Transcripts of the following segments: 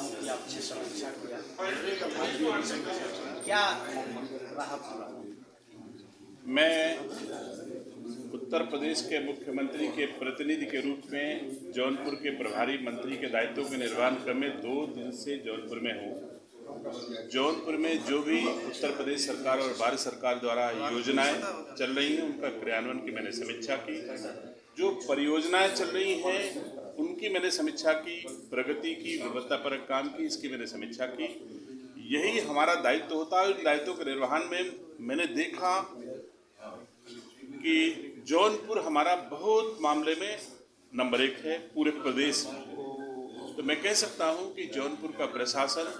नेताओं की आपने समीक्षा किया, क्या रहा पूरा? मैं उत्तर प्रदेश के मुख्यमंत्री के प्रतिनिधि के रूप में जौनपुर के प्रभारी मंत्री के दायित्वों के निर्वहन क्रम में 2 दिन से जौनपुर में हूँ। जौनपुर में जो भी उत्तर प्रदेश सरकार और भारत सरकार द्वारा योजनाएं चल रही हैं उनका क्रियान्वयन की मैंने समीक्षा की। जो परियोजनाएं चल रही हैं उनकी मैंने समीक्षा की, प्रगति की, गुणवत्तापरक काम की, इसकी मैंने समीक्षा की। यही हमारा दायित्व होता है। उन दायित्वों के निर्वहन में मैंने देखा कि जौनपुर हमारा बहुत मामले में नंबर 1 है पूरे प्रदेश में। तो मैं कह सकता हूं कि जौनपुर का प्रशासन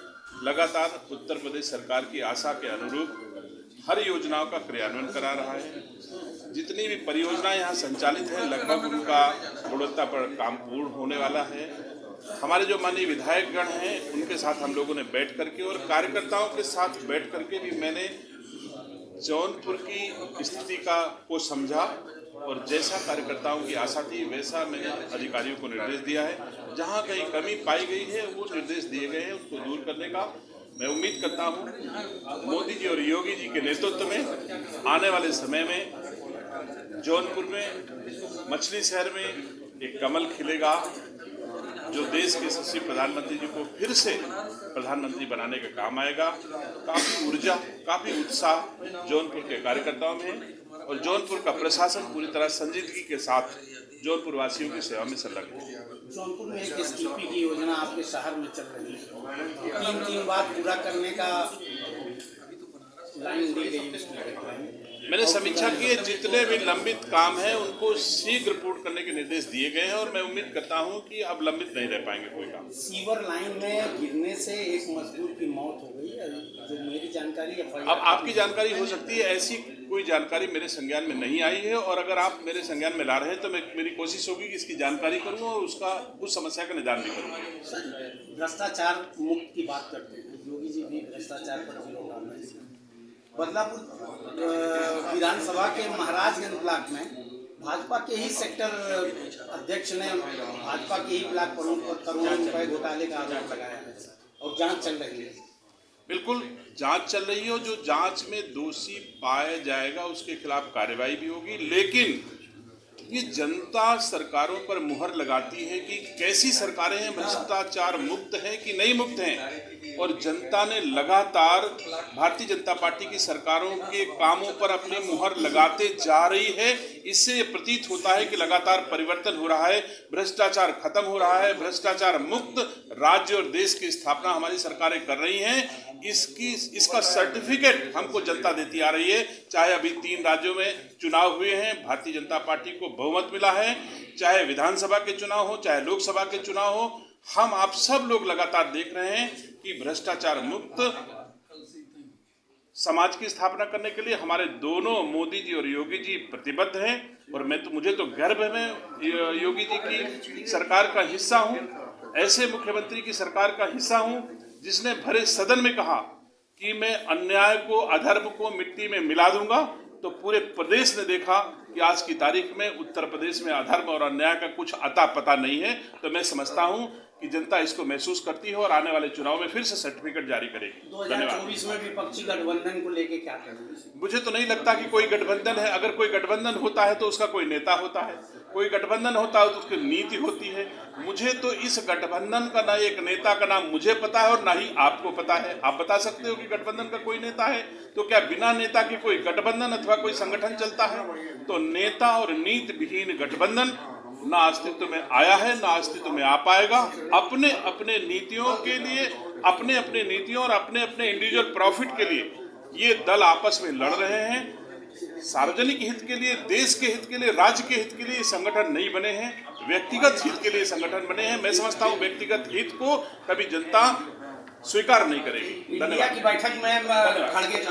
लगातार उत्तर प्रदेश सरकार की आशा के अनुरूप हर योजनाओं का क्रियान्वयन करा रहा है। जितनी भी परियोजनाएं यहाँ संचालित हैं लगभग उनका गुणवत्ता पर काम पूर्ण होने वाला है। हमारे जो माननीय विधायकगण हैं उनके साथ हम लोगों ने बैठ करके और कार्यकर्ताओं के साथ बैठ करके भी मैंने जौनपुर की स्थिति को समझा और जैसा कार्यकर्ताओं की आशा थी वैसा मैंने अधिकारियों को निर्देश दिया है। जहां कहीं कमी पाई गई है वो निर्देश दिए गए हैं उसको दूर करने का। मैं उम्मीद करता हूं मोदी जी और योगी जी के नेतृत्व में आने वाले समय में जौनपुर में मछली शहर में एक कमल खिलेगा जो देश के यशस्वी प्रधानमंत्री जी को फिर से प्रधानमंत्री बनाने का काम आएगा। काफ़ी ऊर्जा, काफ़ी उत्साह जौनपुर के कार्यकर्ताओं में और जौनपुर का प्रशासन पूरी तरह संजीदगी के साथ जौनपुर वासियों की सेवा में संलग्न है। जौनपुर में एक एसटीपी की योजना आपके शहर में चल रही है, 3 बार पूरा करने का लाइन दी गई। मैंने समीक्षा की है, जितने भी लंबित काम हैं उनको शीघ्र पूर्ण करने के निर्देश दिए गए हैं और मैं उम्मीद करता हूं कि अब लंबित नहीं रह पाएंगे कोई काम। सीवर लाइन में गिरने से एक मजदूर की मौत हो गई है, जो मेरी जानकारी है। अब आपकी जानकारी हो सकती है, ऐसी कोई जानकारी मेरे संज्ञान में नहीं आई है और अगर आप मेरे संज्ञान में ला रहे हैं तो मेरी कोशिश होगी कि इसकी जानकारी करूँ और उस समस्या का निदान भी करूँ। भ्रष्टाचार मुक्त की बात करते हैं, योगी जी भी भ्रष्टाचार पर जीरो टॉलरेंस। बदलापुर विधानसभा के महाराजगंज ब्लॉक में भाजपा के ही सेक्टर अध्यक्ष ने भाजपा के ही ब्लॉक प्रमुख पर करोड़ों रुपए घोटाले का आरोप लगाया है और जांच चल रही है। बिल्कुल जांच चल रही है और जो जांच में दोषी पाया जाएगा उसके खिलाफ कार्रवाई भी होगी। लेकिन ये जनता सरकारों पर मुहर लगाती है कि कैसी सरकारें हैं, भ्रष्टाचार मुक्त हैं कि नहीं मुक्त हैं, और जनता ने लगातार भारतीय जनता पार्टी की सरकारों के कामों पर अपनी मुहर लगाते जा रही है। इससे ये प्रतीत होता है कि लगातार परिवर्तन हो रहा है, भ्रष्टाचार खत्म हो रहा है, भ्रष्टाचार मुक्त राज्य और देश की स्थापना हमारी सरकारें कर रही हैं। इसका सर्टिफिकेट हमको जनता देती आ रही है। चाहे अभी 3 राज्यों में चुनाव हुए हैं, भारतीय जनता पार्टी को बहुमत मिला है, चाहे विधानसभा के चुनाव हो चाहे लोकसभा के चुनाव हो, हम आप सब लोग लगातार देख रहे हैं कि भ्रष्टाचार मुक्त समाज की स्थापना करने के लिए हमारे दोनों मोदी जी और योगी जी प्रतिबद्ध हैं। और मुझे तो गर्व है, मैं योगी जी की सरकार का हिस्सा हूं, ऐसे मुख्यमंत्री की सरकार का हिस्सा हूं जिसने भरे सदन में कहा कि मैं अन्याय को, अधर्म को मिट्टी में मिला दूंगा। तो पूरे प्रदेश ने देखा कि आज की तारीख में उत्तर प्रदेश में अधर्म और अन्याय का कुछ अता पता नहीं है। तो मैं समझता हूं कि जनता इसको महसूस करती है और आने वाले चुनाव में फिर से सर्टिफिकेट जारी करेगी। 2024 में विपक्षी गठबंधन को लेके क्या करेंगे? मुझे तो नहीं लगता कि कोई गठबंधन है। अगर कोई गठबंधन होता है तो उसका कोई नेता होता है, कोई गठबंधन होता है तो उसकी नीति होती है। मुझे तो इस गठबंधन का ना एक नेता का नाम मुझे पता है और ना ही आपको पता है। आप बता सकते हो कि गठबंधन का कोई नेता है? तो क्या बिना नेता के कोई गठबंधन अथवा कोई संगठन चलता है? तो नेता और नीति विहीन गठबंधन ना अस्तित्व में आया है, ना अस्तित्व में आ पाएगा। अपने अपने नीतियों के लिए, अपने अपने नीतियों और अपने अपने इंडिविजुअल प्रॉफिट के लिए ये दल आपस में लड़ रहे हैं। सार्वजनिक हित के लिए, देश के हित के लिए, राज्य के हित के लिए संगठन नहीं बने हैं, व्यक्तिगत हित के लिए संगठन बने हैं। मैं समझता हूं व्यक्तिगत हित को कभी जनता स्वीकार नहीं करेगी। इंडिया की बैठक में खड़गे